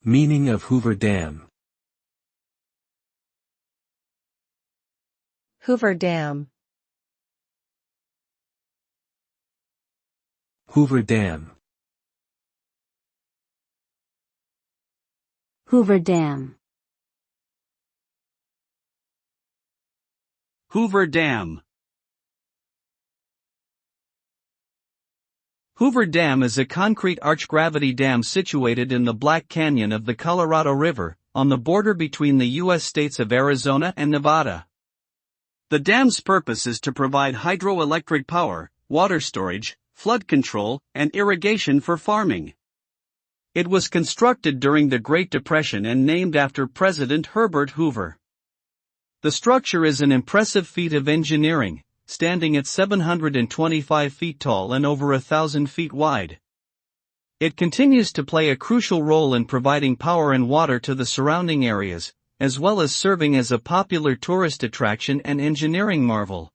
Meaning of Hoover Dam. Hoover Dam. Hoover Dam. Hoover Dam. Hoover Dam. Hoover Dam is a concrete arch-gravity dam situated in the Black Canyon of the Colorado River, on the border between the U.S. states of Arizona and Nevada. The dam's purpose is to provide hydroelectric power, water storage, flood control, and irrigation for farming. It was constructed during the Great Depression and named after President Herbert Hoover. The structure is an impressive feat of engineering, standing at 725 feet tall and over 1,000 feet wide. It continues to play a crucial role in providing power and water to the surrounding areas, as well as serving as a popular tourist attraction and engineering marvel.